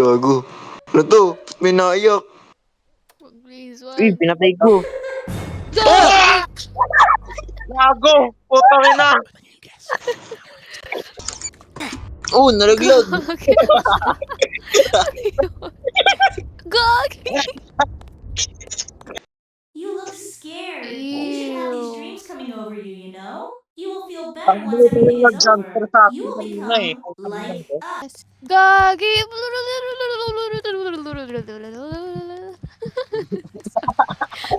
Gago. Ano to? May naiyak. Please, Uy, wag. pinatay ko. Gagi! Gago! Putang ina! Oh, nalaglag. Gagi! You look scared. You should have these dreams coming over you, you know? You will feel better Ang once everything is nag-jumper over. sa You akin will kanina eh. become like us. Gagi!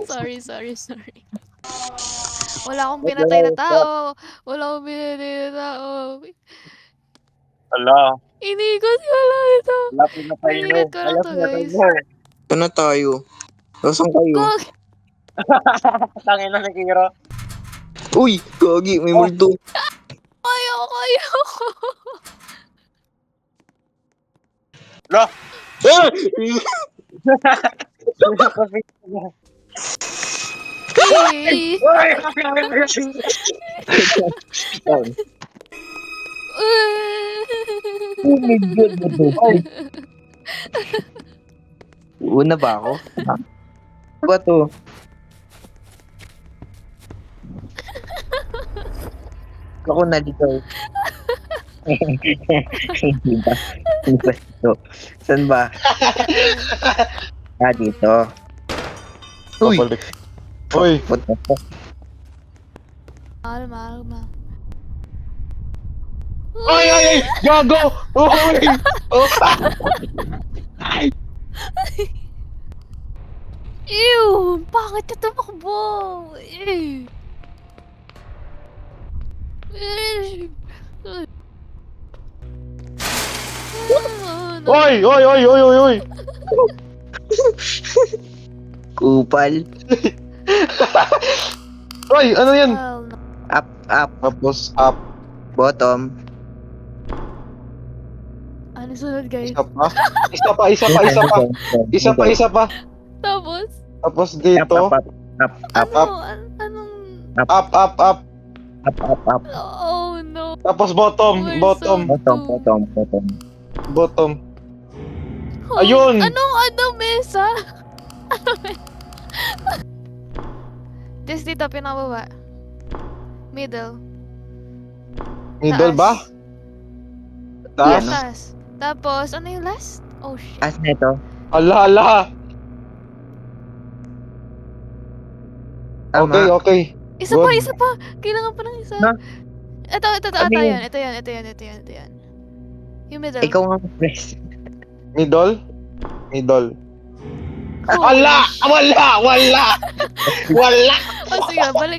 Sorry. Wala akong pinatay na tao. Wala akong pinatay na tao. Ala, Inigot ko lang ito. wala pinatay mo. Inigot ko lang Wala to, pinatay guys. mo. Saan na tayo? Nasaan kayo? Gagi! Tangin na nakikira. Uy, Gagi, may multo. Ayoko! Ala! Ah! Eh. Oh my God, what the fuck? Una ba ako? Ano ba to? Ako naligaw. Hindi ba? Hindi ba ito? Saan ba? Ah, dito. Uy! Uy! What the fuck? Mahal. Ay! Gago! Uy! Oh! Ew! Bakit ka tumakbo? Ew! Uy! Kupal. Uy! Ano yan? Hell no. Up. Tapos up. Bottom. Ano sunod, guys? Isa pa. Tapos? Tapos dito. Up. Anong... Up. Oh no. Tapos bottom. We're so- Bottom. Oh, Ayun! Anong mesa? Tapos dito, pinababa. Middle. Middle ba? Taas. Taas? Taas. Tapos, ano yung last? Oh shit. As nito. Ala! Tama. Okay. Isa Good. pa. Kailangan pa ng isa. Na? Ito. Ano yun? Ito yan. Yung middle. Ikaw nga press. Middle? Oh, Ala! Wala! Oh, sige, balik